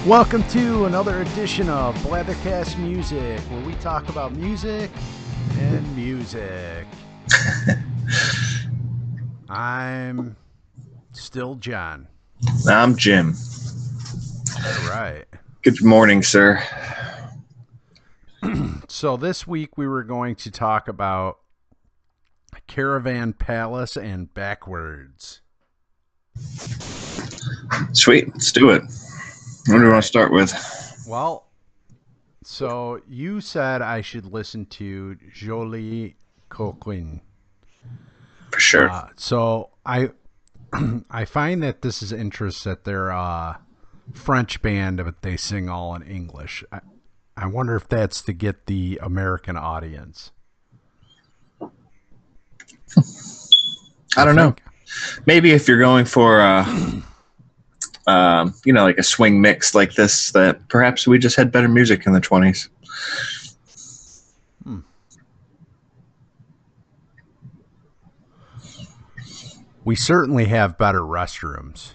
Welcome to another edition of Blathercast Music, where we talk about music and music. I'm still John. I'm Jim. All right. Good morning, sir. So this week we were going to talk about Caravan Palace and Backwordz. Sweet, let's do it. What do you want to start with? Well, so you said I should listen to Jolie Coquin. For sure. So I find that this is interesting that they're a French band, but they sing all in English. I wonder if that's to get the American audience. I don't know. Maybe if you're going for like a swing mix like this, that perhaps we just had better music in the 20s. We certainly have better restrooms.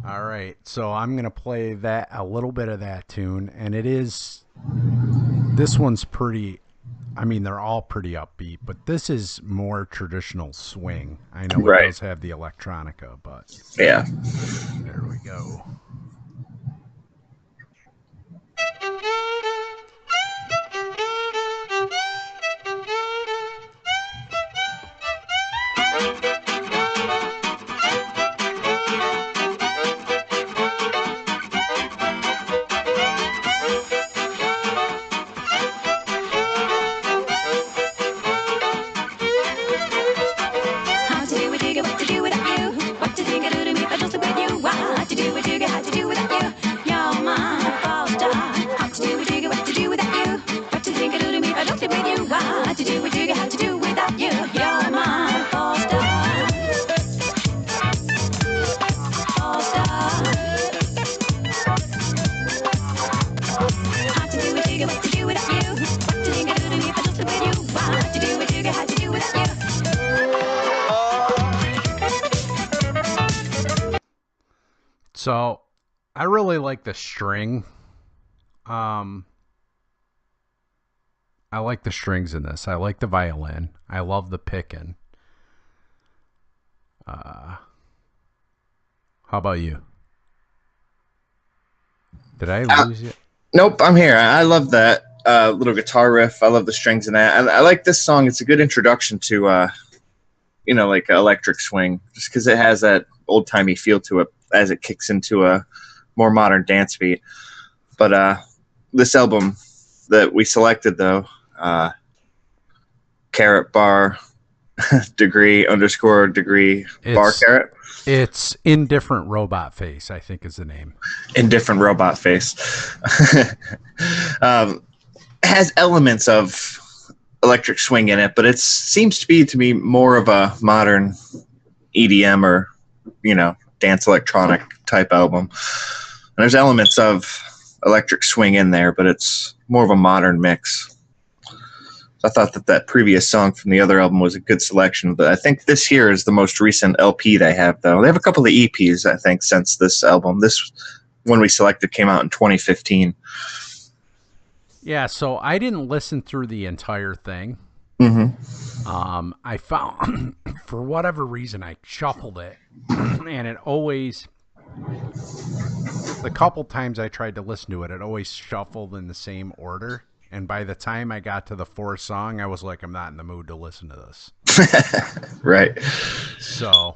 All right, so I'm going to play a little bit of that tune, and this one's pretty, they're all pretty upbeat, but this is more traditional swing. I know it does have the electronica, but yeah. There we go. So, I really like the string. I like the strings in this. I like the violin. I love the picking. How about you? Did I lose you? Nope, I'm here. I love that little guitar riff. I love the strings in that. I like this song. It's a good introduction to, like electric swing, just because it has that old-timey feel to it as it kicks into a more modern dance beat. But this album that we selected, though, caret bar degree _degree bar caret. It's Indifferent Robot Face, I think is the name. Indifferent Robot Face. Has elements of electric swing in it, but it seems to me more of a modern EDM or, dance electronic type album. And there's elements of electric swing in there, but it's more of a modern mix. So I thought that previous song from the other album was a good selection, but I think this here is the most recent LP they have, though. They have a couple of EPs, I think, since this album. This one we selected came out in 2015. Yeah, so I didn't listen through the entire thing. Mm-hmm. I found, for whatever reason, I shuffled it, and it always, the couple times I tried to listen to it, it always shuffled in the same order. And by the time I got to the fourth song, I was like, I'm not in the mood to listen to this. Right. So,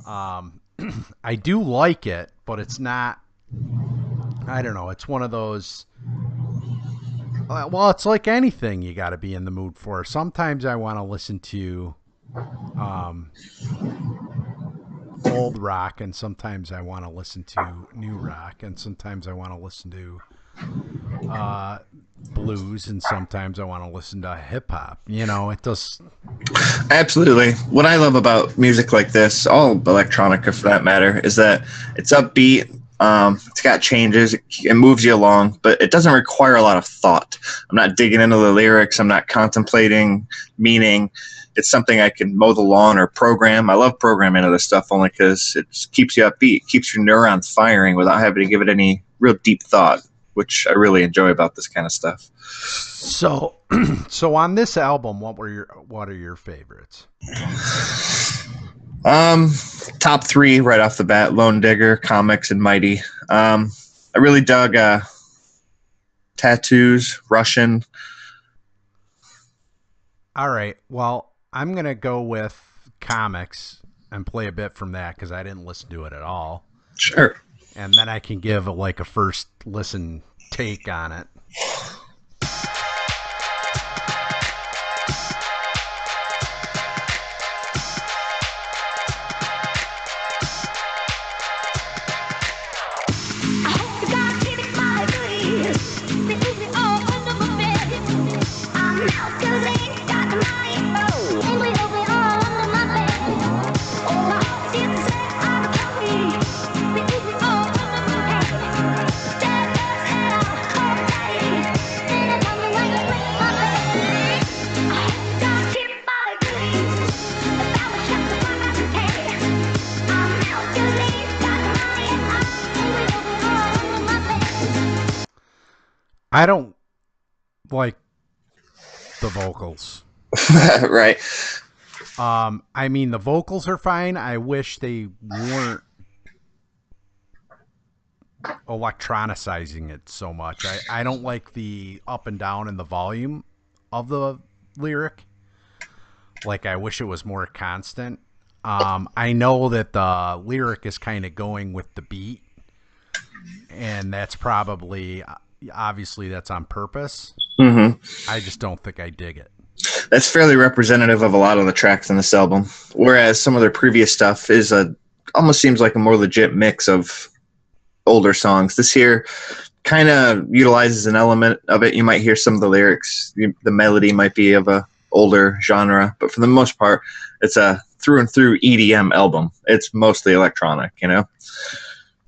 I do like it, but it's not, I don't know, it's one of those, well, it's like anything you got to be in the mood for. Sometimes I want to listen to old rock, and sometimes I want to listen to new rock, and sometimes I want to listen to blues, and sometimes I want to listen to hip hop. It does. Absolutely. What I love about music like this, all electronica for that matter, is that it's upbeat. It's got changes. It moves you along, but it doesn't require a lot of thought. I'm not digging into the lyrics. I'm not contemplating meaning. it's something I can mow the lawn or program. I love programming into this stuff only because it keeps you upbeat, keeps your neurons firing without having to give it any real deep thought, which I really enjoy about this kind of stuff. So, so on this album, what are your favorites? Top three right off the bat: Lone Digger, Comics, and Mighty. I really dug Tattoos, Russian. All right. Well, I'm going to go with Comics and play a bit from that because I didn't listen to it at all. Sure. And then I can give a first listen take on it. I don't like the vocals. Right. I mean, the vocals are fine. I wish they weren't electronicizing it so much. I don't like the up and down in the volume of the lyric. Like, I wish it was more constant. I know that the lyric is kind of going with the beat, and that's probably... Obviously, that's on purpose. Mm-hmm. I just don't think I dig it. That's fairly representative of a lot of the tracks in this album. Whereas some of their previous stuff is almost seems like a more legit mix of older songs. This here kind of utilizes an element of it. You might hear some of the lyrics. The melody might be of a older genre, but for the most part, it's a through and through EDM album. It's mostly electronic, you know?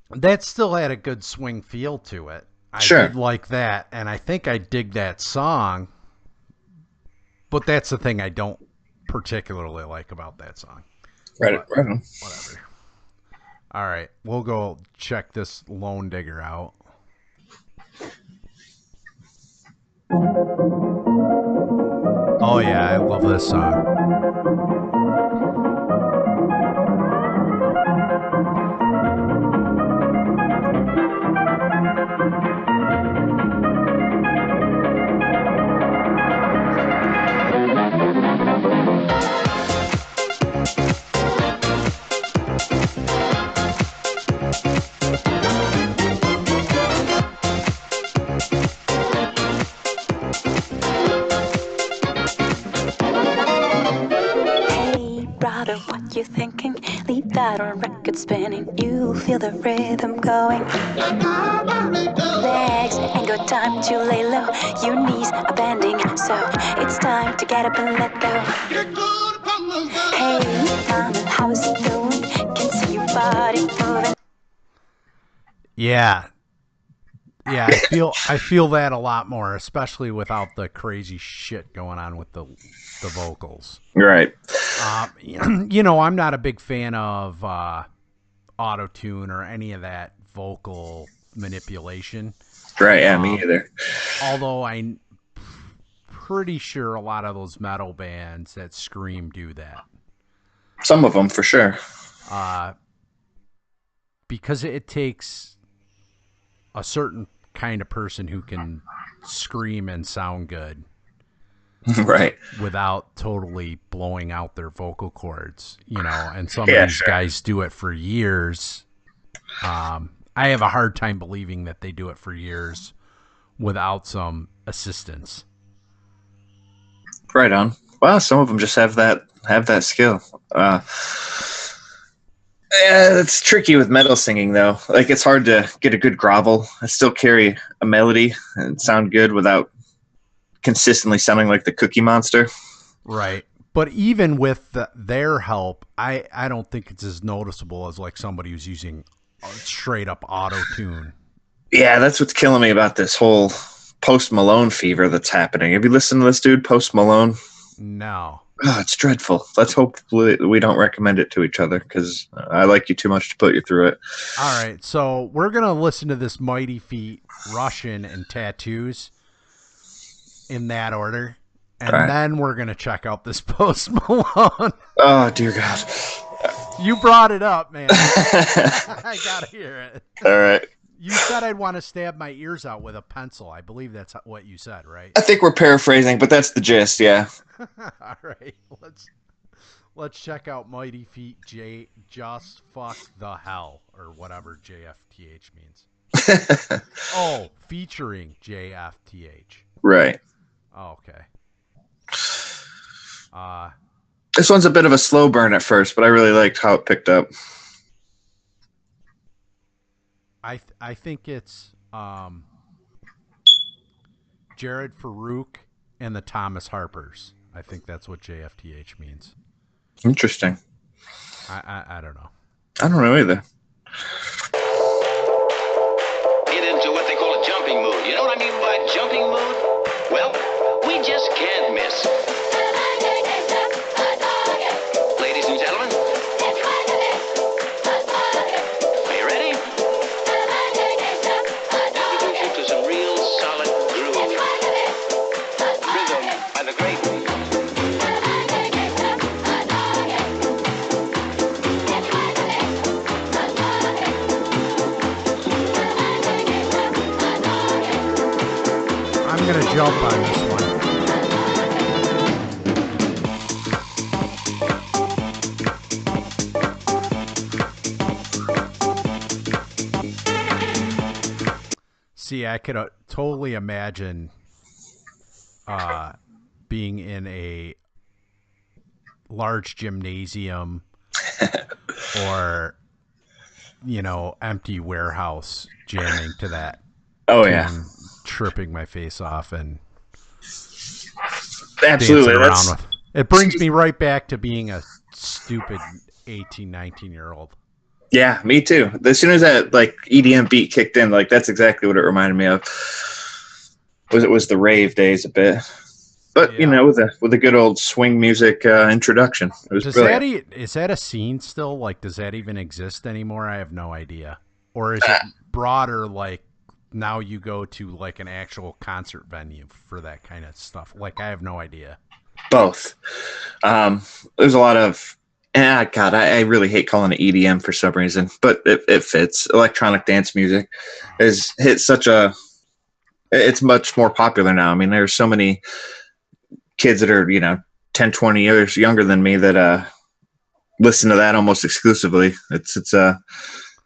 That still had a good swing feel to it. I Sure. did like that, and I think I dig that song, but that's the thing I don't particularly like about that song. Right. But, right on. whatever. All right, we'll go check this Lone Digger out. Oh yeah, I love this song. You thinking? Leave that on record spinning. You feel the rhythm going. Legs ain't got time to lay low. Your knees are bending, so it's time to get up and let go. Hey, mama, how's it going? Can see your body moving. Yeah, I feel that a lot more, especially without the crazy shit going on with the vocals. Right. You know, I'm not a big fan of auto-tune or any of that vocal manipulation. Right, yeah, me either. Although I'm pretty sure a lot of those metal bands that scream do that. Some of them, for sure. Because it takes a certain kind of person who can scream and sound good. Right. Without totally blowing out their vocal cords, you know, and some of these guys do it for years. I have a hard time believing that they do it for years without some assistance. Right on. Well, some of them just have that skill. Yeah, it's tricky with metal singing though. Like, it's hard to get a good grovel and still carry a melody and sound good without consistently sounding like the Cookie Monster. Right. But even with their help, I don't think it's as noticeable as like somebody who's using straight up auto-tune. Yeah, that's what's killing me about this whole Post Malone fever that's happening. Have you listened to this dude, Post Malone? No. Oh, it's dreadful. Let's hope we don't recommend it to each other because I like you too much to put you through it. All right, so we're gonna listen to this Mighty Feet, Russian, and Tattoos in that order, All and right. then we're gonna check out this Post Malone. Oh, dear God. You brought it up, man. I gotta hear it. All right. You said I'd want to stab my ears out with a pencil. I believe that's what you said, right? I think we're paraphrasing, but that's the gist, yeah. All right, let's check out Mighty Feet J Just Fuck the Hell or whatever JFTH means. Oh, featuring JFTH. Right. Oh, okay. This one's a bit of a slow burn at first, but I really liked how it picked up. I think it's Jared Farouk and the Thomas Harpers. I think that's what JFTH means. Interesting. I don't know. I don't know either. Get into what they call a jumping mood. You know what I mean by jumping mood? Well, we just can't miss. Ladies and gentlemen, are you ready? Introduce you to some real solid groove. Rhythm and the great. I'm gonna jump on this one. See, I could totally imagine being in a large gymnasium or, empty warehouse jamming to that. Oh, yeah. Tripping my face off and Absolutely. dancing around with. It brings me right back to being a stupid 18, 19-year-old. Yeah, me too. As soon as that EDM beat kicked in, that's exactly what it reminded me of. It was the rave days a bit, but Yeah. with a good old swing music introduction, it was brilliant. Is that a scene still? Does that even exist anymore? I have no idea. Or is it broader? Now you go to an actual concert venue for that kind of stuff. I have no idea. Both. There's a lot of. God, I really hate calling it EDM for some reason, but it fits. Electronic dance music has hit it's much more popular now. I mean, there's so many kids that are, 10, 20 years younger than me that listen to that almost exclusively.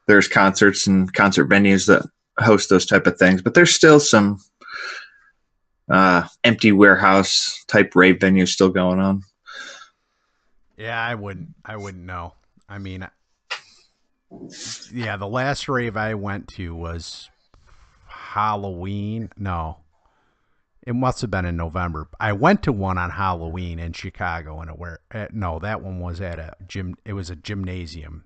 There's concerts and concert venues that host those type of things, but there's still some empty warehouse type rave venues still going on. Yeah, I wouldn't know. I mean, yeah, the last rave I went to was Halloween. No, it must have been in November. I went to one on Halloween in Chicago, and that one was at a gym. It was a gymnasium,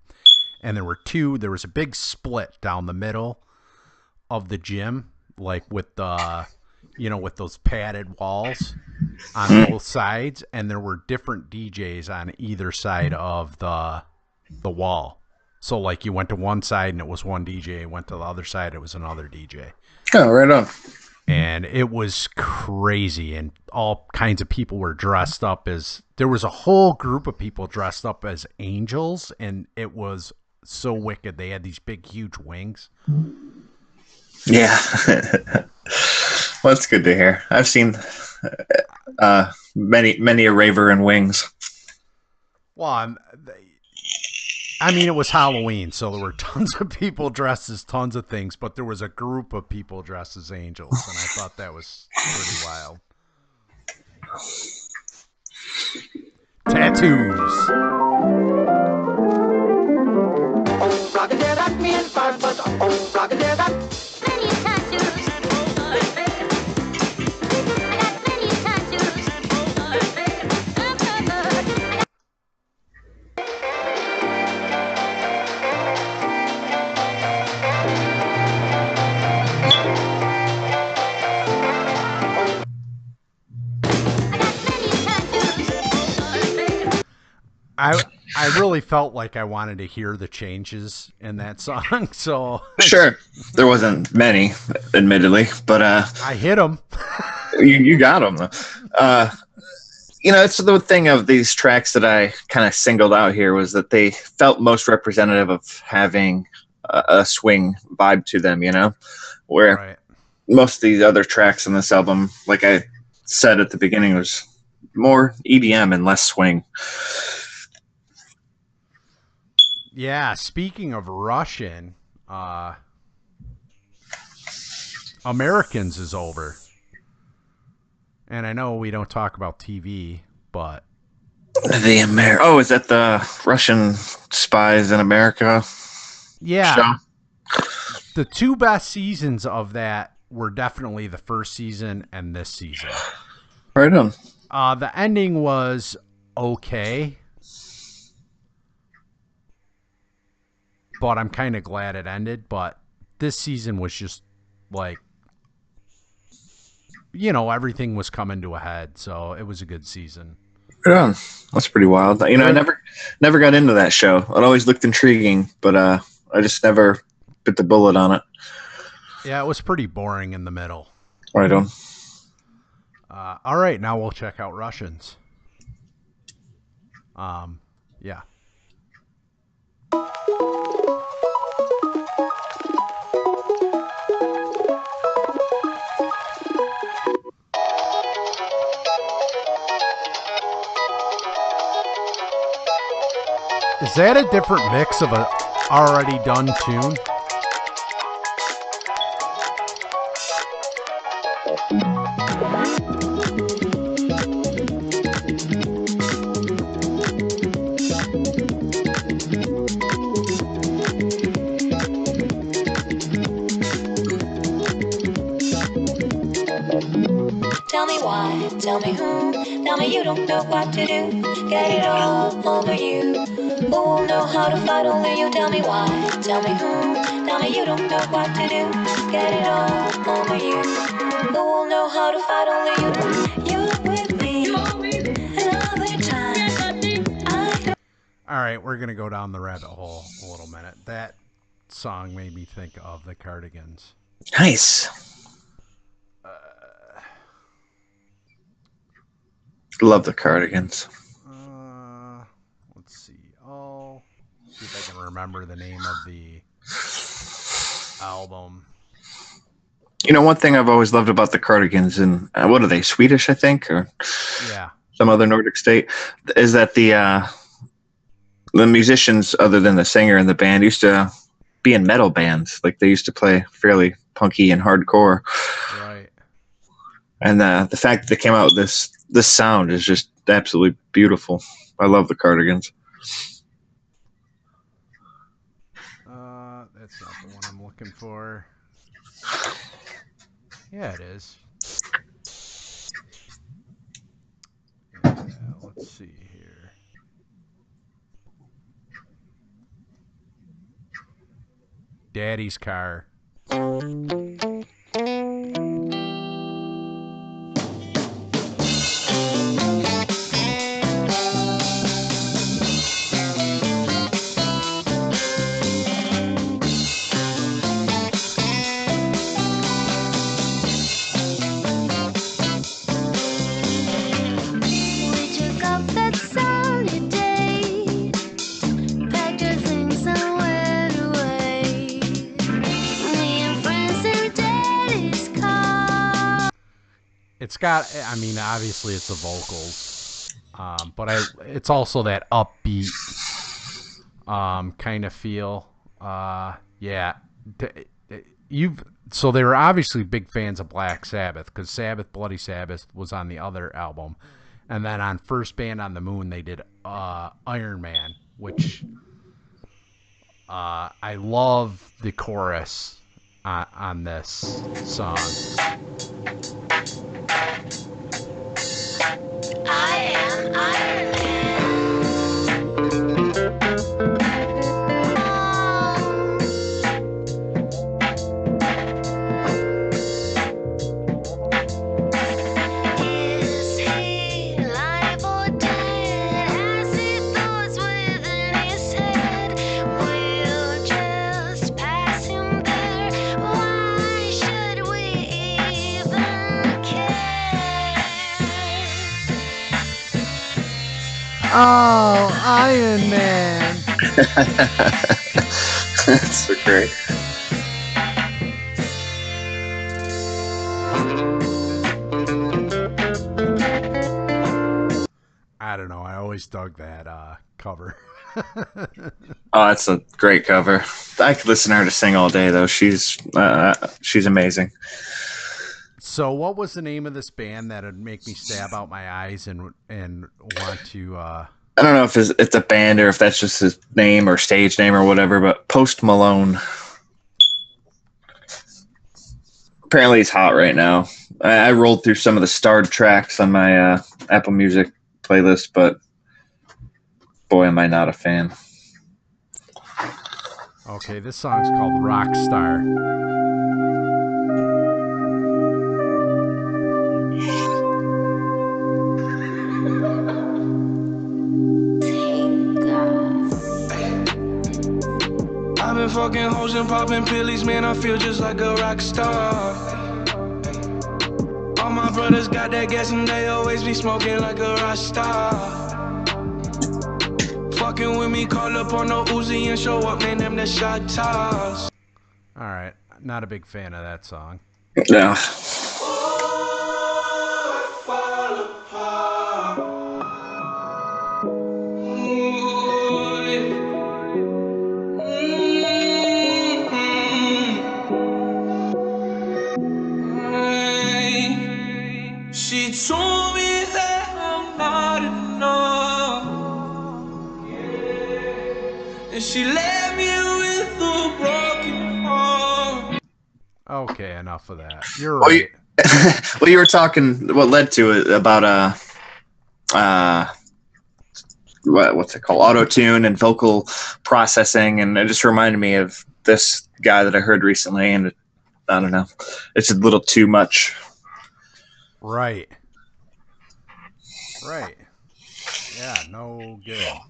and there were two. There was a big split down the middle of the gym, with the, with those padded walls on both sides, and there were different DJs on either side of the wall. So you went to one side and it was one DJ, went to the other side, it was another DJ. Oh, right on. And it was crazy, and all kinds of people were dressed up there was a whole group of people dressed up as angels, and it was so wicked. They had these big, huge wings. Yeah. Well, that's good to hear. I've seen many a raver in wings. Well, I mean, it was Halloween, so there were tons of people dressed as tons of things, but there was a group of people dressed as angels, and I thought that was pretty wild. Tattoos. I really felt like I wanted to hear the changes in that song, so Sure, there wasn't many, admittedly, but I hit them. you got them. It's the thing of these tracks that I kind of singled out here was that they felt most representative of having a swing vibe to them, where Right. most of these other tracks on this album, like I said at the beginning, was more EDM and less swing. Yeah, speaking of Russian, Americans is over. And I know we don't talk about TV, but Is that the Russian spies in America? yeah, show? The two best seasons of that were definitely the first season and this season. Right on. The ending was okay, but I'm kind of glad it ended. But this season was just like, everything was coming to a head, so it was a good season. Yeah, that's pretty wild. I never got into that show. It always looked intriguing, but I just never bit the bullet on it. Yeah, it was pretty boring in the middle. Right on. All right, now we'll check out Russians. Yeah. Is that a different mix of a already done tune? Tell me why, tell me who, tell me you don't know what to do. Get it all over you. Who will know how to fight? Only you. Tell me why, tell me who, tell me you don't know what to do. Get it all over you. Who will know how to fight? Only you. You're with me another time. All right, we're going to go down the rabbit hole a little minute. That song made me think of the Cardigans. Nice. Love the Cardigans. Let's see. Oh, see if I can remember the name of the album. One thing I've always loved about the Cardigans, and what are they, Swedish, I think, or yeah, some other Nordic state, is that the musicians, other than the singer and the band, used to be in metal bands. Like they used to play fairly punky and hardcore. Right. And the fact that they came out with this sound is just absolutely beautiful. I love the Cardigans. That's not the one I'm looking for. Yeah, it is. Yeah, let's see here. Daddy's Car. It's got, I mean, obviously it's the vocals, but it's also that upbeat kind of feel. Yeah, so they were obviously big fans of Black Sabbath, because Sabbath Bloody Sabbath was on the other album, and then on First Band on the Moon they did Iron Man, which I love the chorus on this song. I am Iron Is he alive or dead? Has he thoughts Oh, Iron Man. That's so great. I don't know. I always dug that cover. Oh, that's a great cover. I could listen to her to sing all day, though. She's amazing. So, what was the name of this band that would make me stab out my eyes and want to? I don't know if it's a band or if that's just his name or stage name or whatever, but Post Malone. Apparently, he's hot right now. I rolled through some of the starred tracks on my Apple Music playlist, but boy, am I not a fan. Okay, this song's called Rockstar. I've been fucking hoes and popping pillies, man, I feel just like a rock star. All my brothers got that gas and they always be smoking like a rock star. Fucking with me, call up on no Uzi and show up, man, them the shot toss. Alright, not a big fan of that song. No. She told me that I'm not enough, and she left me with a broken heart. Okay, enough of that. You're Well, right. Well, you were talking. What led to it about what's it called? Auto tune and vocal processing, and it just reminded me of this guy that I heard recently, and I don't know, it's a little too much. Right. Yeah, no good.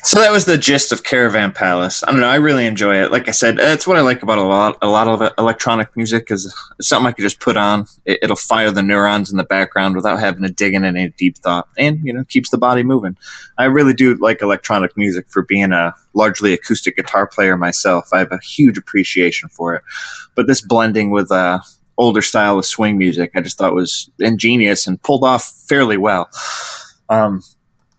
So that was the gist of Caravan Palace. I don't know. I really enjoy it. Like I said, that's what I like about a lot of electronic music is it's something I could just put on. It'll fire the neurons in the background without having to dig in any deep thought, and keeps the body moving. I really do like electronic music for being a largely acoustic guitar player myself. I have a huge appreciation for it. But this blending with older style of swing music, I just thought was ingenious and pulled off fairly well.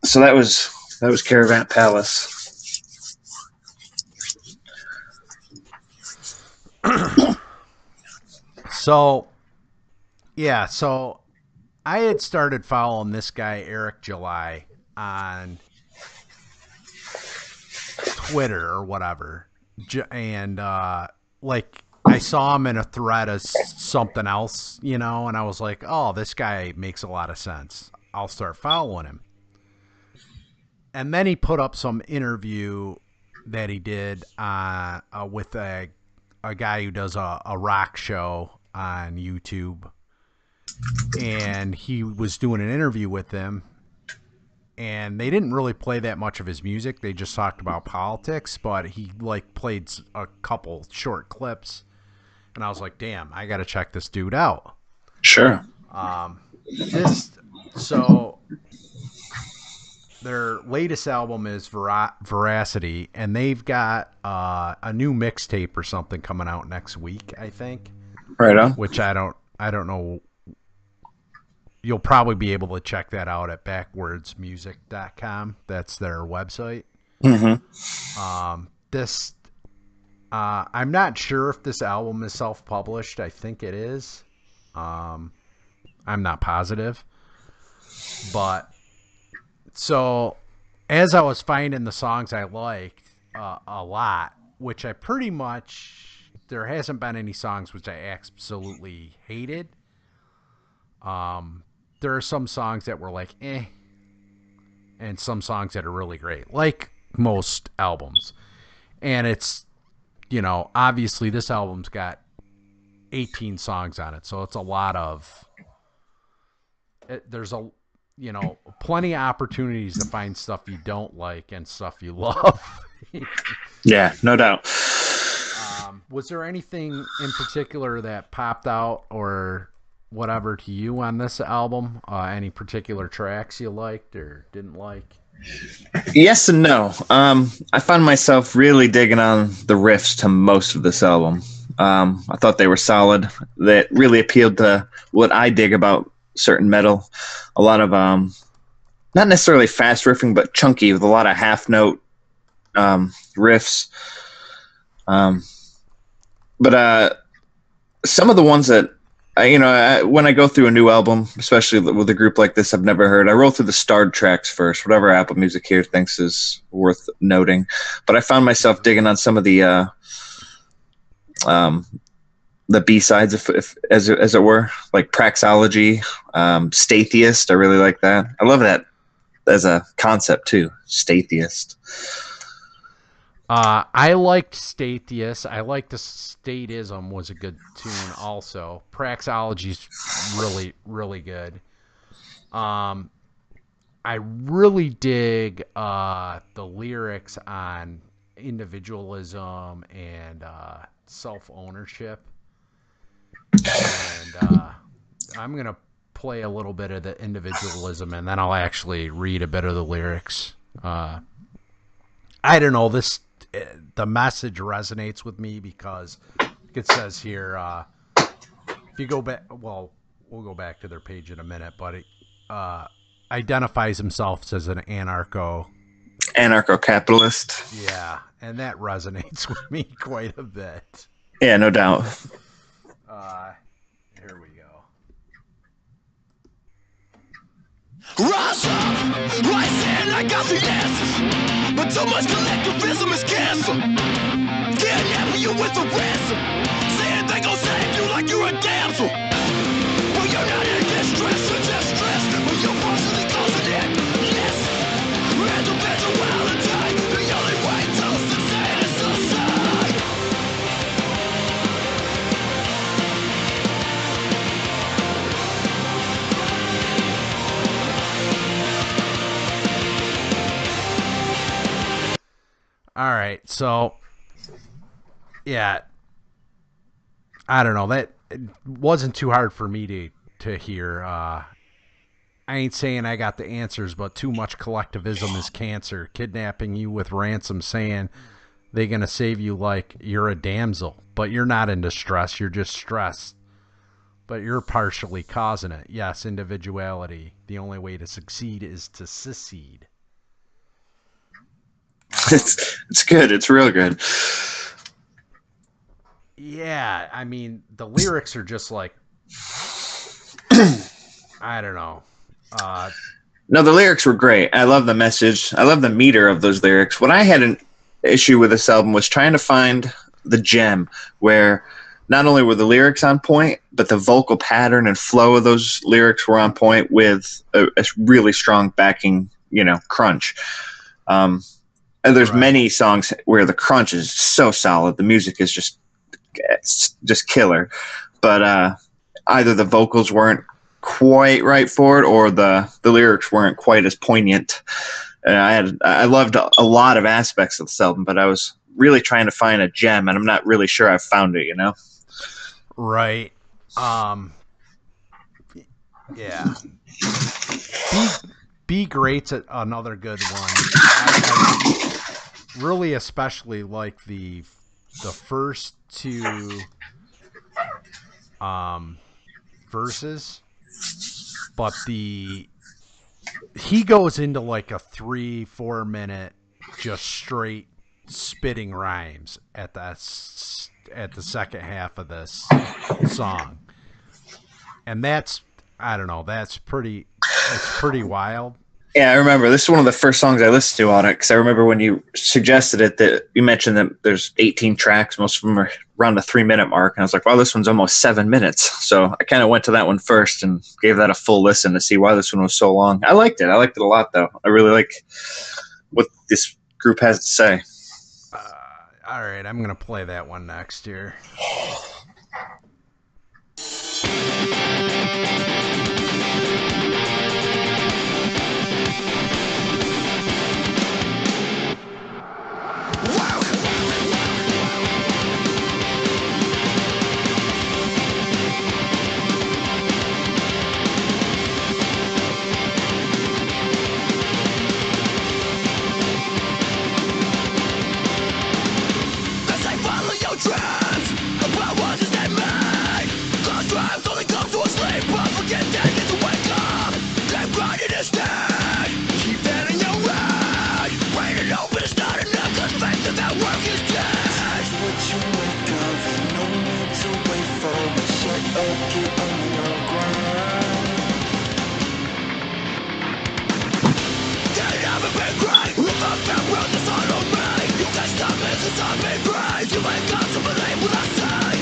So that was Caravan Palace. So I had started following this guy Eric July on Twitter or whatever, and like I saw him in a thread as something else, and I was like, oh, this guy makes a lot of sense. I'll start following him. And then he put up some interview that he did with a guy who does a rock show on YouTube. And he was doing an interview with him. And they didn't really play that much of his music. They just talked about politics. But he played a couple short clips. And I was like, damn, I got to check this dude out. Sure. Their latest album is Veracity, and they've got a new mixtape or something coming out next week, I think. Right on. Which I don't know. You'll probably be able to check that out at backwordsmusic.com. That's their website. Mm-hmm. I'm not sure if this album is self-published. I think it is. I'm not positive. But so as I was finding the songs I liked a lot, which I pretty much, there hasn't been any songs which I absolutely hated. There are some songs that were like, eh, and some songs that are really great, like most albums. And it's, obviously this album's got 18 songs on it, so it's a lot of, there's plenty of opportunities to find stuff you don't like and stuff you love. Yeah, no doubt. Was there anything in particular that popped out or whatever to you on this album? Any particular tracks you liked or didn't like? Yes and no. I found myself really digging on the riffs to most of this album. I thought they were solid. That really appealed to what I dig about certain metal. A lot of not necessarily fast riffing, but chunky with a lot of half note riffs. But some of the ones that when I go through a new album, especially with a group like this I've never heard, I roll through the starred tracks first, whatever Apple Music here thinks is worth noting. But I found myself digging on some of the B-sides, if as it were, like Praxology, Statheist. I really like that. I love that as a concept too, Statheist. I liked Statheist. I liked the Statism was a good tune also. Praxology's really, really good. I really dig the lyrics on individualism and self-ownership. And I'm going to play a little bit of the individualism, and then I'll actually read a bit of the lyrics. I don't know, the message resonates with me because it says here, if you go back, well, we'll go back to their page in a minute, but it identifies himself as an anarcho-capitalist. Yeah, and that resonates with me quite a bit. Yeah, no doubt. Here we go. Rise up, rise in, I got the answers. But too much collectivism is cancer. Kidnapping you with a ransom. Saying they gon' save you like you're a damsel. Well, you're not in distress, you're just stressed. Well, you're partially causing it. Yes, random eventuality. The only way to succeed is suicide. All right, so yeah, I don't know, that it wasn't too hard for me to hear. I ain't saying I got the answers, but too much collectivism is cancer. Kidnapping you with ransom, saying they gonna save you like you're a damsel, but you're not in distress. You're just stressed, but you're partially causing it. Yes, individuality. The only way to succeed is to secede. It's good. It's real good. Yeah, I mean, the lyrics are just like, I don't know. No, the lyrics were great. I love the message. I love the meter of those lyrics. What I had an issue with this album was trying to find the gem where not only were the lyrics on point, but the vocal pattern and flow of those lyrics were on point with a really strong backing, crunch. And there's many songs where the crunch is so solid. The music is just killer. But either the vocals weren't quite right for it or the lyrics weren't quite as poignant. And I loved a lot of aspects of this album, but I was really trying to find a gem, and I'm not really sure I've found it, Right. Yeah. Be Great's another good one. I really especially like the first two verses, but he goes into like a 3-4 minute just straight spitting rhymes at the second half of this song, and that's, I don't know, it's pretty wild. Yeah, I remember. This is one of the first songs I listened to on it, because I remember when you suggested it that you mentioned that there's 18 tracks. Most of them are around the 3-minute mark. And I was like, wow, this one's almost 7 minutes. So I kind of went to that one first and gave that a full listen to see why this one was so long. I liked it. I liked it a lot, though. I really like what this group has to say. All right, I'm going to play that one next here.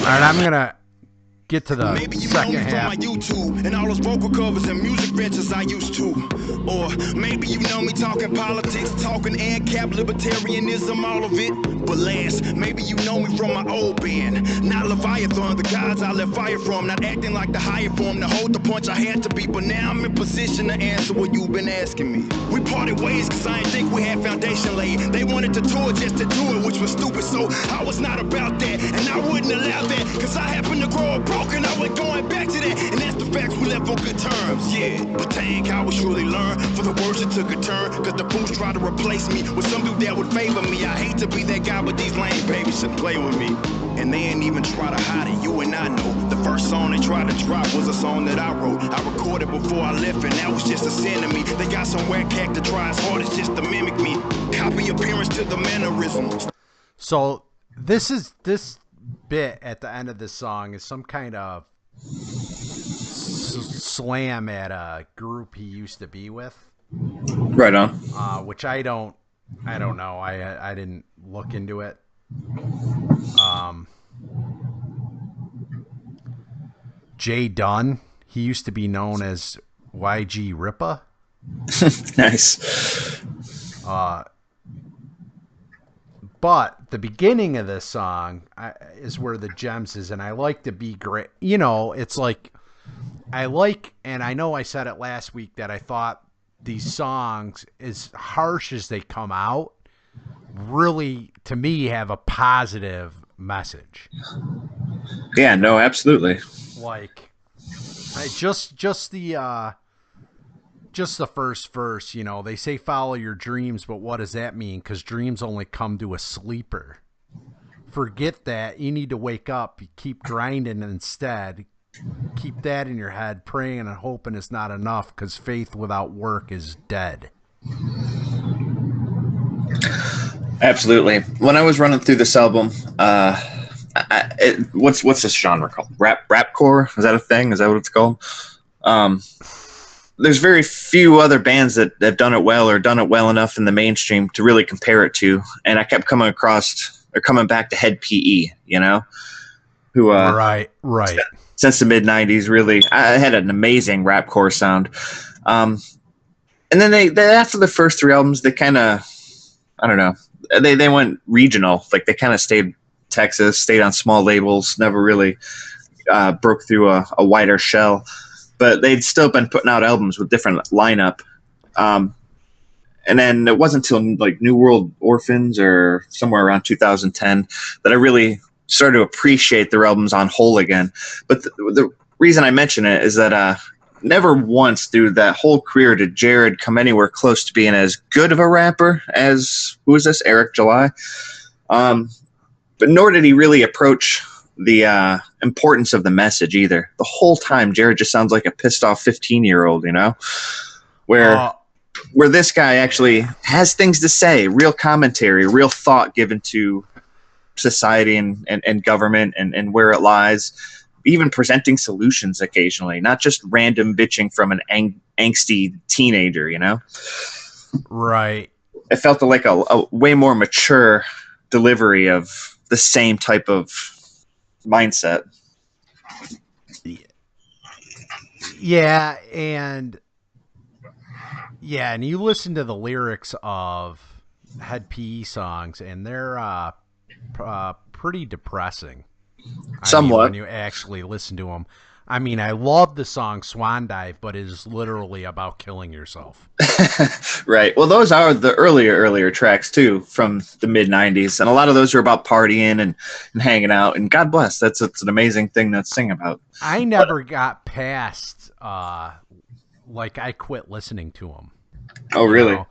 right, I'm gonna get to the Maybe you know second me from half. my YouTube and all those vocal covers and music ventures I used to. Or maybe you know me talking politics, talking ANCAP, libertarianism, all of it. But last, maybe you know me from my old band. Not Leviathan, the gods I left fire from. Not acting like the higher form to hold the punch I had to be. But now I'm in position to answer what you've been asking me. We parted ways cause I didn't think we had foundation laid. They wanted to tour just to do it, which was stupid. So I was not about that, and I wouldn't allow that. Cause I happened to grow up broken, I went going back to that. And that's the facts, we left on good terms, yeah. But dang, I would surely learn. For the words it took a turn. Cause the fools tried to replace me with some dude that would favor me. I hate to be that guy, but these lame babies should play with me. And they ain't even try to hide it, you and I know. The first song they tried to drop was a song that I wrote. I recorded before I left, and that was just a sin to me. They got some whack cat to try as hard as just to mimic me. Copy appearance to the mannerisms. So this bit at the end of this song is some kind of slam at a group he used to be with. Right on. Which I don't know. I didn't look into it. Jay Dunn. He used to be known as YG Rippa. Nice. But the beginning of this song is where the gems is, and I like to be great. You know, it's like and I know I said it last week that I thought these songs, as harsh as they come out, really, to me, have a positive message. Yeah, no, absolutely. Like, just the first verse, you know, they say follow your dreams, but what does that mean? Because dreams only come to a sleeper. Forget that. You need to wake up. You keep grinding instead. Keep that in your head. Praying and hoping is not enough, because faith without work is dead. Absolutely. When I was running through this album, what's this genre called? Rapcore? Is that a thing? Is that what it's called? There's very few other bands that have done it well or done it well enough in the mainstream to really compare it to. And I kept coming back to Hed Pe, you know, who Right. Since the mid '90s, really, I had an amazing rapcore sound. And then they after the first three albums, they kind of, I don't know, they went regional. Like they kind of stayed Texas, stayed on small labels, never really broke through a wider shell. But they'd still been putting out albums with different lineup. And then it wasn't until like New World Orphans or somewhere around 2010 that I really started to appreciate their albums on whole again. But the reason I mention it is that never once through that whole career did Jared come anywhere close to being as good of a rapper as, who is this, Eric July? But nor did he really approach the importance of the message either. The whole time, Jared just sounds like a pissed off 15-year-old, you know, where this guy actually has things to say, real commentary, real thought given to society and government and where it lies, even presenting solutions occasionally, not just random bitching from an angsty teenager, you know? Right. It felt like a way more mature delivery of the same type of mindset. Yeah, and you listen to the lyrics of Hed Pe songs, and they're pretty depressing. Somewhat. When you actually listen to them. I mean, I love the song Swan Dive, but it is literally about killing yourself. Right. Well, those are the earlier tracks, too, from the mid-'90s. And a lot of those are about partying and hanging out. And God bless, it's an amazing thing to sing about. I never got past, like, I quit listening to them. Oh, really? Know?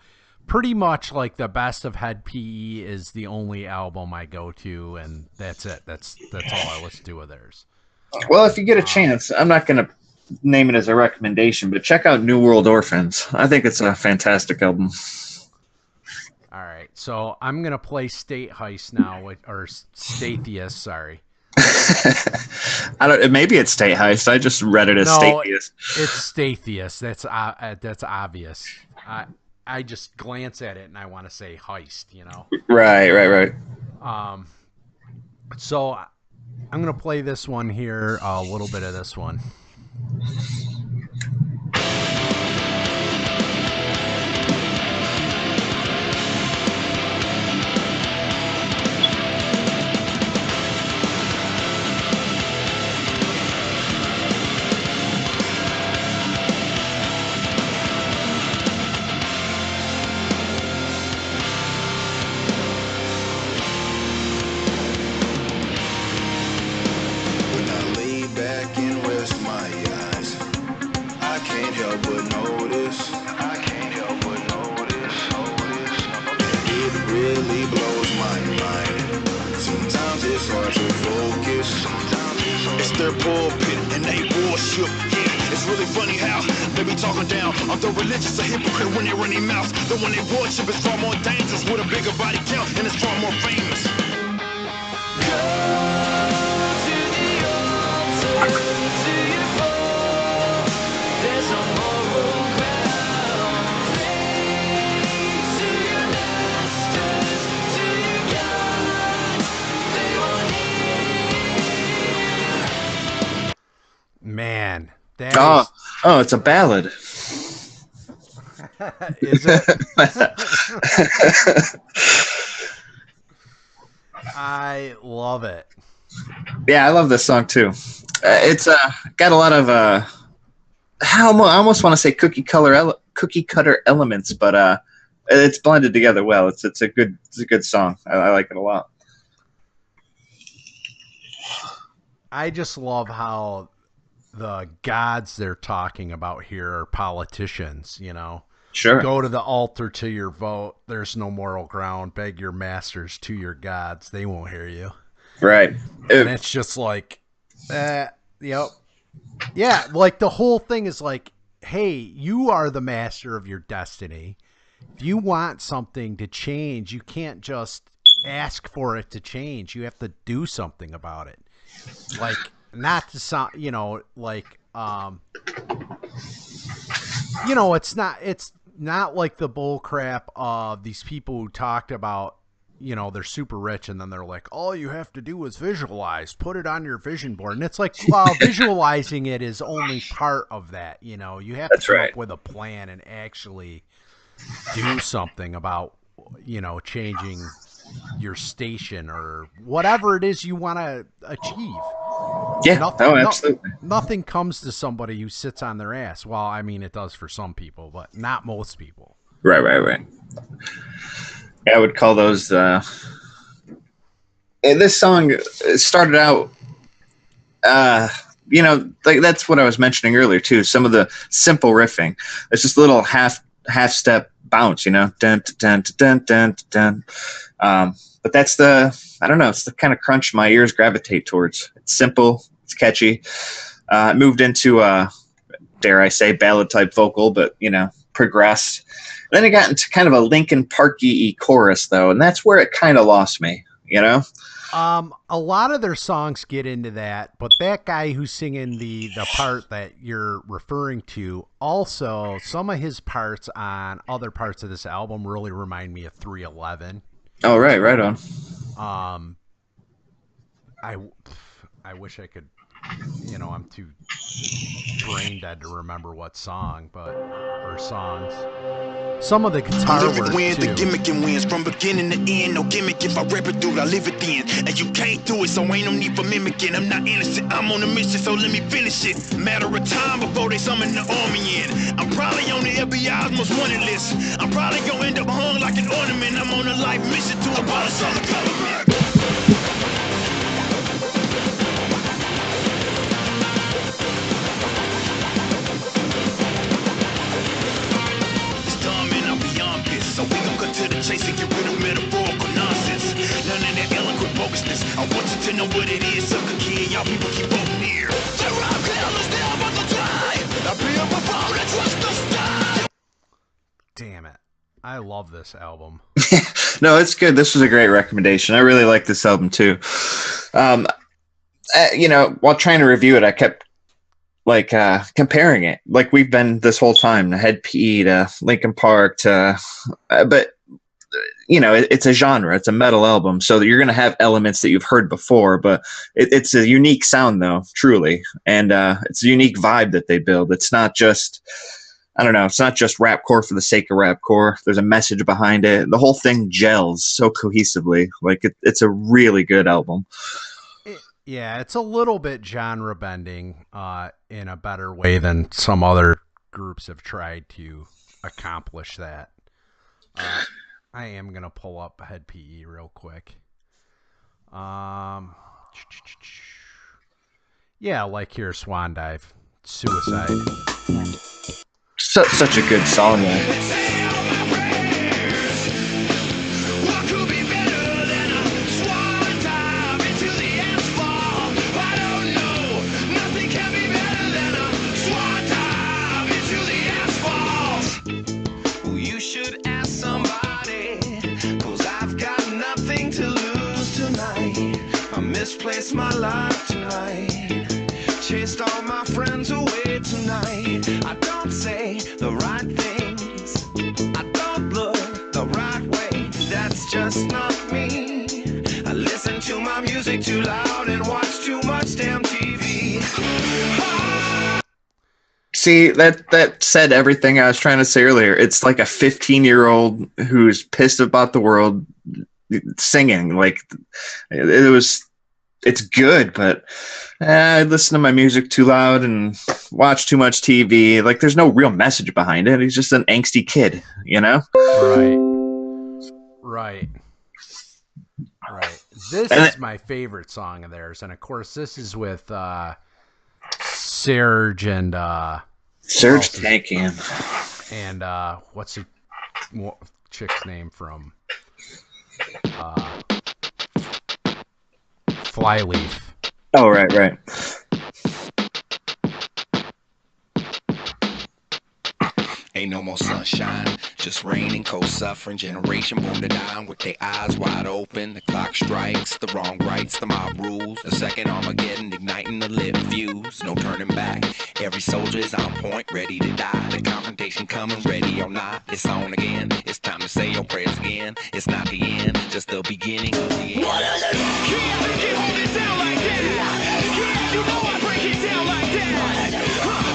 Pretty much, like, the best of Hed Pe is the only album I go to, and that's it. That's all I listen to of theirs. Well, if you get a chance, I'm not going to name it as a recommendation, but check out New World Orphans. I think it's a fantastic album. All right, so I'm going to play State Heist now, or State Theist, sorry. Maybe it's State Heist. I just read it as State Theist. It's State Theist. That's obvious. I just glance at it and I want to say heist, you know? Right. So I'm going to play this one here, a little bit of this one. When I lay back and rest my eyes, I can't help but notice. I can't help but notice. It really blows my mind. Sometimes it's hard to focus. It's their pulpit and they worship. It's really funny how they be talking down. Although religious a hypocrite when they run their mouth. The one they worship is far more dangerous with a bigger body count and it's far more famous. Man, that Oh, it's a ballad. is it? I love it. Yeah, I love this song too. It's got a lot of I almost want to say cookie cutter elements, but it's blended together well. It's a good song. I like it a lot. I just love how the gods they're talking about here are politicians, you know. Sure. Go to the altar to your vote. There's no moral ground. Beg your masters to your gods. They won't hear you. Right. And it's just like, yep. Yeah, like the whole thing is like, hey, you are the master of your destiny. If you want something to change, you can't just ask for it to change. You have to do something about it. Like, not to sound, you know, like, you know, it's not like the bull crap of these people who talked about, you know, they're super rich and then they're like, all you have to do is visualize, put it on your vision board. And it's like, well, visualizing it is only part of that. You know, you have to come up with a plan and actually do something about, you know, changing your station or whatever it is you want to achieve. Yeah, absolutely. Nothing comes to somebody who sits on their ass. Well, I mean, it does for some people, but not most people. Right. Yeah, I would call those. This song started out, you know, like that's what I was mentioning earlier too. Some of the simple riffing. It's just a little half step bounce, you know, dun dun dun dun dun. But that's I don't know, it's the kind of crunch my ears gravitate towards. It's simple, it's catchy. It moved into dare I say ballad type vocal, but you know, progressed. Then it got into kind of a Linkin Parky chorus though, and that's where it kind of lost me, you know? A lot of their songs get into that, but that guy who's singing the part that you're referring to, also some of his parts on other parts of this album really remind me of 311. Oh, right on. I wish I could, you know, I'm too brain dead to remember what song, or songs. Some of the guitar work wins, too. the gimmicking wins from beginning to end. No gimmick, if I rap it through, I live it then. And you can't do it, so ain't no need for mimicking. I'm not innocent, I'm on a mission, so let me finish it. Matter of time before they summon the army in. I'm probably on the FBI's most wanted list. I'm probably gonna end up hung like an ornament. I'm on a life mission to abolish all the government. So we gon' cut to the chase and get rid of metaphorical nonsense. None of that eloquent bogusness. I want you to know what it is, sucker kid. Y'all people keep voting here. Damn it. I love this album. No, it's good. This was a great recommendation. I really like this album too. You know, while trying to review it, I kept like comparing it, like we've been this whole time, to Hed Pe, to Linkin Park, to but it's a genre, it's a metal album, so you're going to have elements that you've heard before, but it's a unique sound though, truly. And it's a unique vibe that they build. It's not just, I don't know, it's not just rapcore for the sake of rapcore. There's a message behind it. The whole thing gels so cohesively. Like it's a really good album. Yeah, it's a little bit genre bending in a better way than some other groups have tried to accomplish that. I am going to pull up Hed Pe real quick. Yeah, like here, Swan Dive, Suicide. Such a good song, man. What could be better than a swan dive into the asphalt? I don't know. Nothing can be better than a swan dive into the asphalt. Well, you should ask somebody, 'cause I've got nothing to lose tonight. I misplaced my life tonight. Chased all my friends away tonight. I don't say the right things. I don't look the right way. That's just not me. I listen to my music too loud and watch too much damn TV. See, that said everything I was trying to say earlier. It's like a 15-year-old who's pissed about the world singing. Like it's good, but I listen to my music too loud and watch too much TV. Like, there's no real message behind it. He's just an angsty kid, Right. This is my favorite song of theirs, and of course, this is with Serge and Serge Tankian. And what's the chick's name from Flyleaf? Oh, right. Ain't no more sunshine, just rain and cold suffering. Generation born to die with their eyes wide open. The clock strikes, the wrong rights, the mob rules. The second Armageddon igniting the lit fuse. No turning back, every soldier is on point, ready to die. The confrontation coming, ready or not, it's on again. It's time to say your prayers again. It's not the end, just the beginning of the end. What is it? Can't hold it down like that. Can't you know I break it down like that?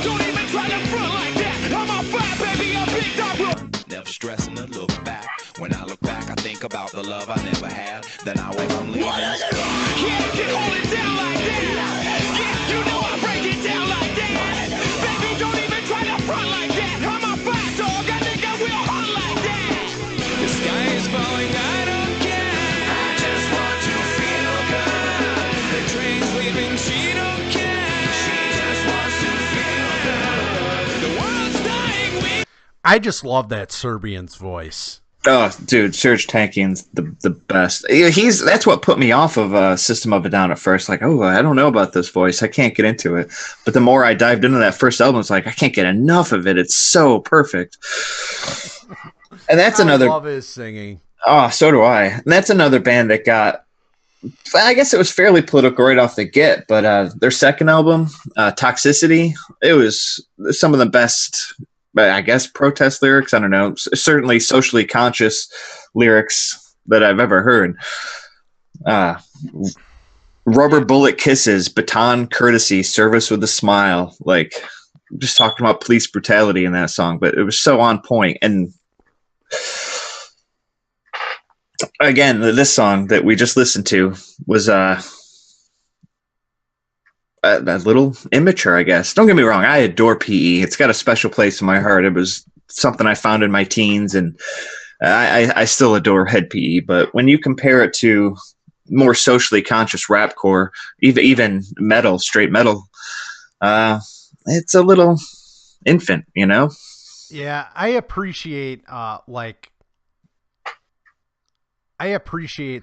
Don't even try to front like that. I'm on fire, baby, I'm big dog. Never stressing to look back. When I look back, I think about the love I never had. Then I wake on leaving. What is it? Can't hold it down like that. Yeah, you know I break it down like that. Baby, don't even try to front like that. I'm on fire, dog. I think I will hunt like that. The sky is falling, I don't care. I just want to feel good. The train's leaving, she don't care. She just wants to feel good. The world's dying, I just love that Serbian's voice. Oh, dude, Serge Tankian's the best. That's what put me off of System of a Down at first. Like, oh, I don't know about this voice. I can't get into it. But the more I dived into that first album, it's like I can't get enough of it. It's so perfect. And that's another. I love his singing. Oh, so do I. And that's another band that got. I guess it was fairly political right off the get, but their second album, Toxicity, it was some of the best. I guess protest lyrics. I don't know. Certainly socially conscious lyrics that I've ever heard. Rubber bullet kisses, baton courtesy, service with a smile. Like, just talking about police brutality in that song, but it was so on point. And again, this song that we just listened to was a little immature, I guess. Don't get me wrong. I adore PE. It's got a special place in my heart. It was something I found in my teens, and I still adore Hed Pe. But when you compare it to more socially conscious rapcore, even metal, straight metal, it's a little infant, Yeah, I appreciate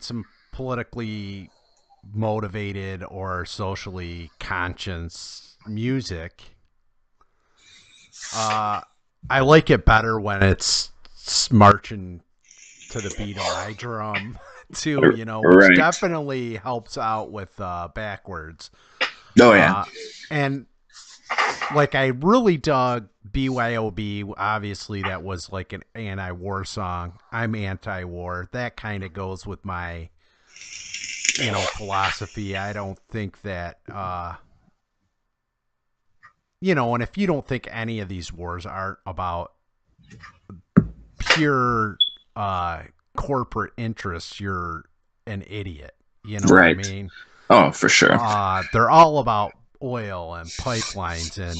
some politically motivated or socially conscious music. I like it better when it's marching to the beat of my drum too, which right. definitely helps out with Backwordz. Oh yeah. And like I really dug BYOB. Obviously, that was like an anti-war song. I'm anti-war. That kind of goes with my, philosophy. I don't think that, and if you don't think any of these wars are about pure corporate interests, you're an idiot. You know what I Right. mean? Oh, for sure. They're all about oil and pipelines and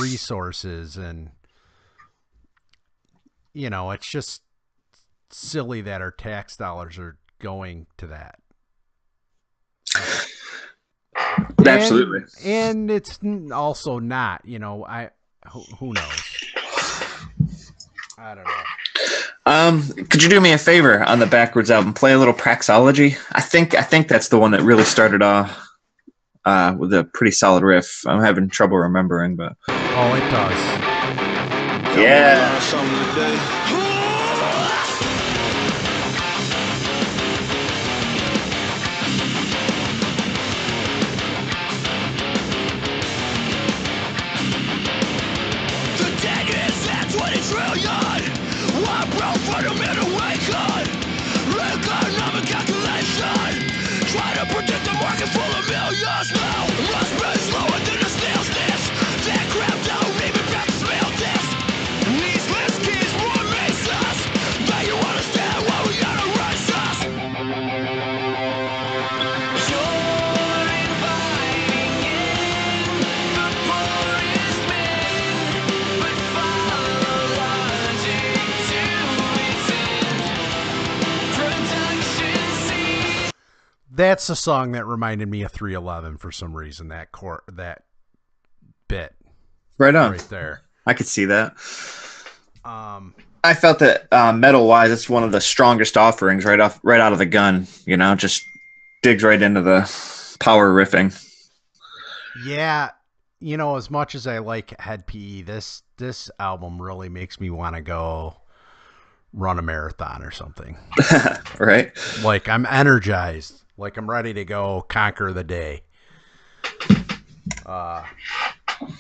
resources, and it's just silly that our tax dollars are going to that. Absolutely. And it's also not, who knows? I don't know. Could you do me a favor on the Backwordz album? Play a little Praxology. I think that's the one that really started off with a pretty solid riff. I'm having trouble remembering, but Oh, it does. yeah. The dead is at 20 trillion. One broke fundamental awaken. Economic calculation. Try to predict the market full of millions now. Must be slower than a snail's nest. That crap don't even back to smell test. These list kids more mesas. Now you understand why we gotta rise us. Join fighting in the poorest men, but follow logic to its end. Production cease. That's a song that reminded me of 311 for some reason. That bit Right on. right there. I could see that. Um, I felt that metal wise, it's one of the strongest offerings right out of the gun. Just digs right into the power riffing. yeah, as much as I like Hed Pe, this album really makes me want to go run a marathon or something. Right? Like I'm energized. Like I'm ready to go conquer the day.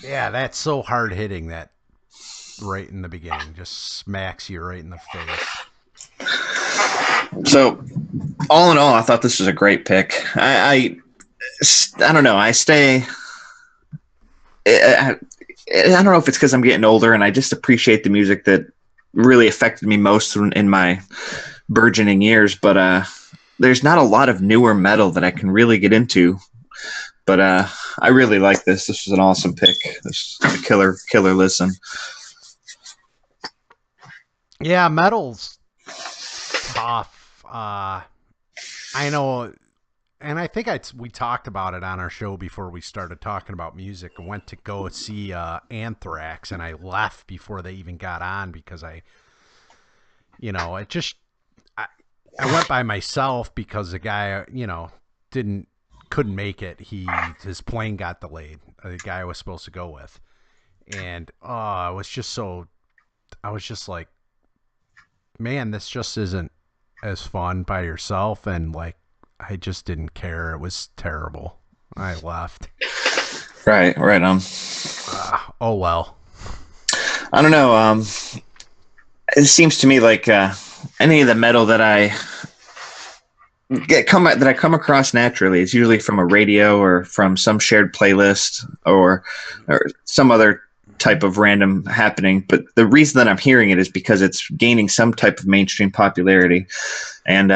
Yeah, that's so hard hitting that right in the beginning. Just smacks you right in the face. So, all in all, I thought this was a great pick. I don't know. I don't know if it's because I'm getting older and I just appreciate the music that really affected me most in my burgeoning years. But there's not a lot of newer metal that I can really get into. But I really like this. This was an awesome pick. This is a killer listen. Yeah, metal's tough. I know, and I think we talked about it on our show before we started talking about music. I went to go see Anthrax, and I left before they even got on because I went by myself because the guy, couldn't make it. His plane got delayed. The guy I was supposed to go with, and I was just like, man, this just isn't as fun by yourself, and like I just didn't care. It was terrible. I left. Right. Oh well. I don't know. It seems to me like any of the metal that I come across naturally, it's usually from a radio or from some shared playlist or some other type of random happening. But the reason that I'm hearing it is because it's gaining some type of mainstream popularity, and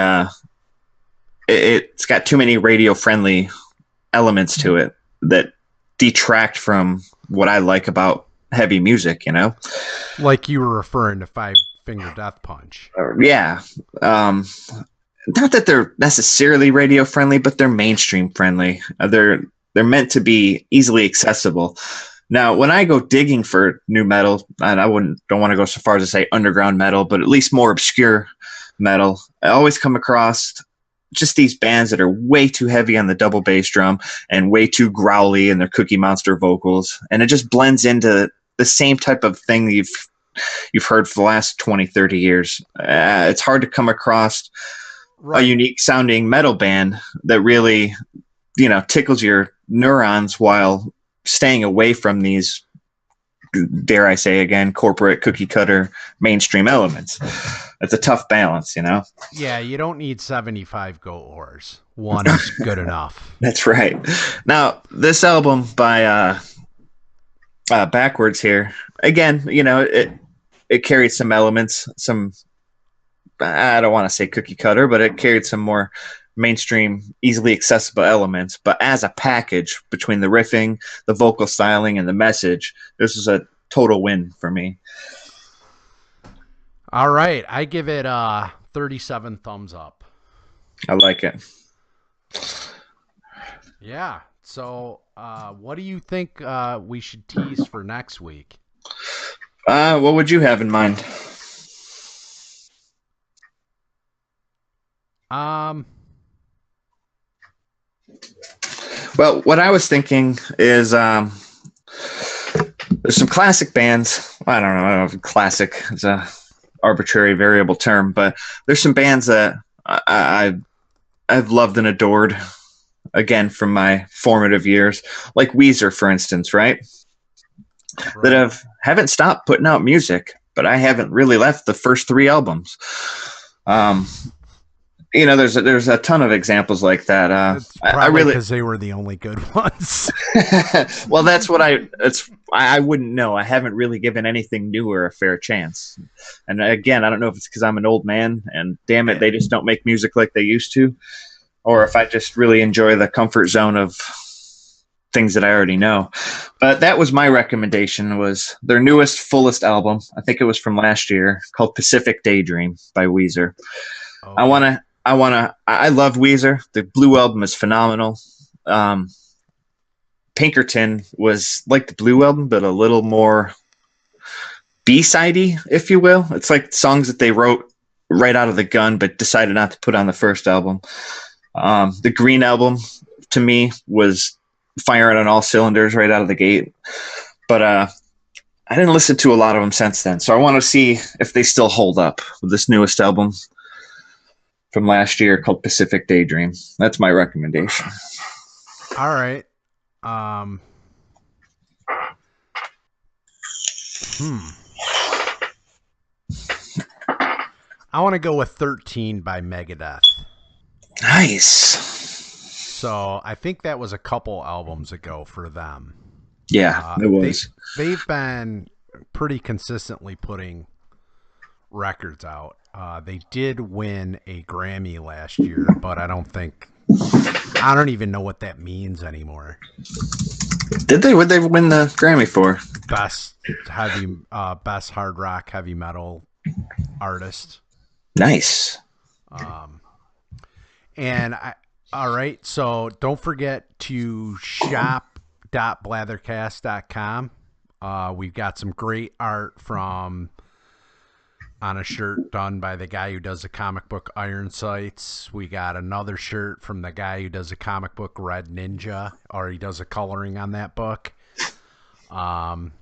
it's got too many radio friendly elements to it that detract from what I like about heavy music. Like you were referring to Five Finger Death Punch. Yeah. Not that they're necessarily radio friendly, but they're mainstream friendly. They're meant to be easily accessible. Now, when I go digging for new metal, and don't want to go so far as to say underground metal, but at least more obscure metal, I always come across just these bands that are way too heavy on the double bass drum and way too growly in their Cookie Monster vocals, and it just blends into the same type of thing you've heard for the last 20, 30 years. It's hard to come across a unique sounding metal band that really, tickles your neurons while staying away from these dare I say again, corporate cookie cutter mainstream elements. It's a tough balance, you know? Yeah, you don't need 75 goat whores. One is good enough. That's right. Now, this album by Backwordz here, again, you know, it carried some elements, some, I don't want to say cookie cutter, but it carried some more mainstream, easily accessible elements. But as a package between the riffing, the vocal styling, and the message, this is a total win for me. All right, I give it 37 thumbs up. I like it. Yeah. So, what do you think we should tease for next week? What would you have in mind? Well, what I was thinking is there's some classic bands. I don't know if classic is a arbitrary variable term, but there's some bands that I've loved and adored, again, from my formative years, like Weezer, for instance, right? That haven't stopped putting out music, but I haven't really left the first 3 albums. You know, there's a ton of examples like that. I really, because they were the only good ones. Well, that's what I wouldn't know. I haven't really given anything newer a fair chance. And again, I don't know if it's because I'm an old man and damn it, they just don't make music like they used to, or if I just really enjoy the comfort zone of things that I already know. But that was my recommendation, was their newest, fullest album. I think it was from last year, called Pacific Daydream by Weezer. Oh. I love Weezer. The Blue album is phenomenal. Pinkerton was like the Blue album, but a little more B-sidey, if you will. It's like songs that they wrote right out of the gun, but decided not to put on the first album. The Green album, to me, was firing on all cylinders right out of the gate. But I didn't listen to a lot of them since then, so I want to see if they still hold up with this newest album from last year called Pacific Daydream. That's my recommendation. All right. I want to go with 13 by Megadeth. Nice. So I think that was a couple albums ago for them. Yeah, it was. They've been pretty consistently putting records out. They did win a Grammy last year, but I don't even know what that means anymore. Did they? What did they win the Grammy for? Best hard rock heavy metal artist. Nice. All right, so don't forget to shop.blathercast.com. We've got some great art on a shirt done by the guy who does the comic book Iron Sights. We got another shirt from the guy who does a comic book Red Ninja, or he does a coloring on that book. And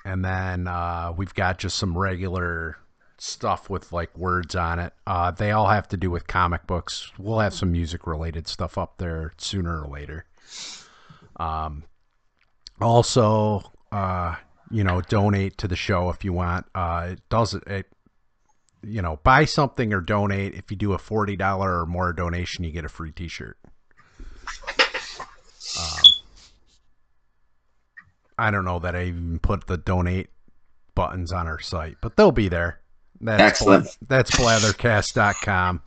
then we've got just some regular stuff with like words on it. They all have to do with comic books. We'll have some music related stuff up there sooner or later. Also, donate to the show if you want. Buy something or donate. If you do a $40 or more donation, you get a free t-shirt. I don't know that I even put the donate buttons on our site, but they'll be there. Excellent. That's blathercast.com.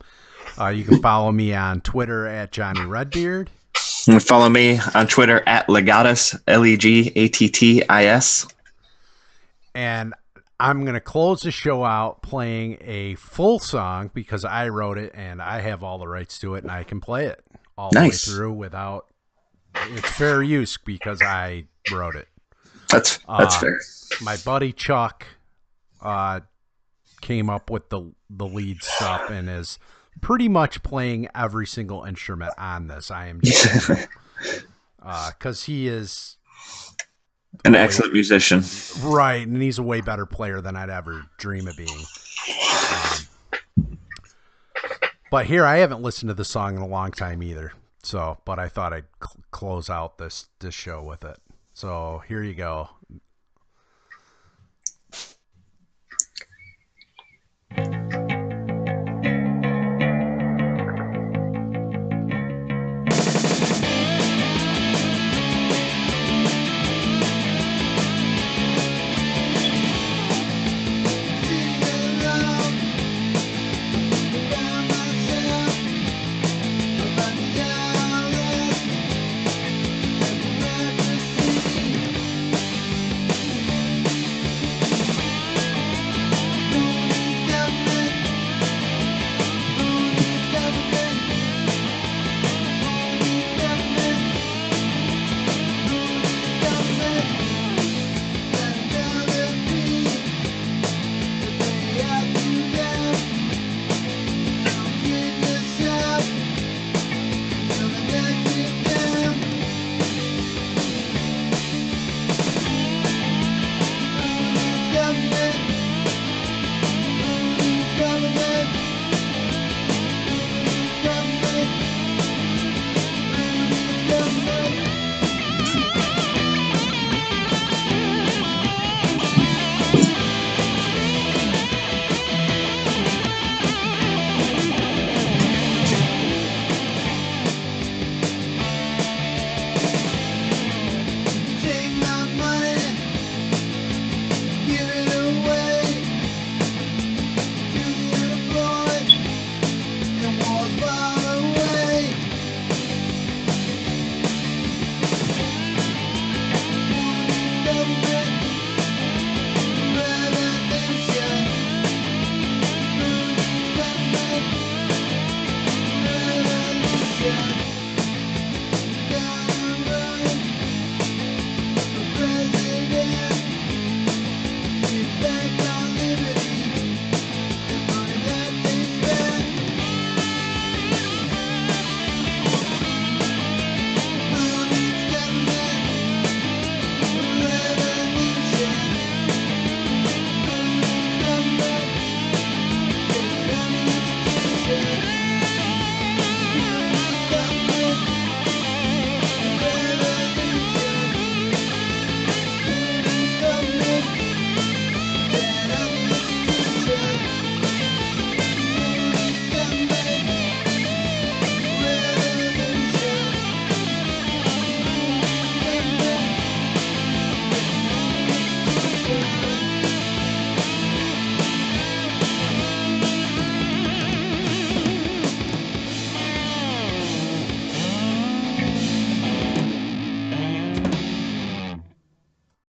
You can follow me on Twitter at Johnny Redbeard. You can follow me on Twitter at Legatus, Legattis. And I'm going to close the show out playing a full song because I wrote it and I have all the rights to it and I can play it all the way through without it's fair use because I wrote it. That's fair. My buddy Chuck came up with the lead stuff and is pretty much playing every single instrument on this. I am just because he is an excellent musician, right? And he's a way better player than I'd ever dream of being. But here, I haven't listened to the song in a long time either. So, but I thought I'd close out this show with it. So here you go.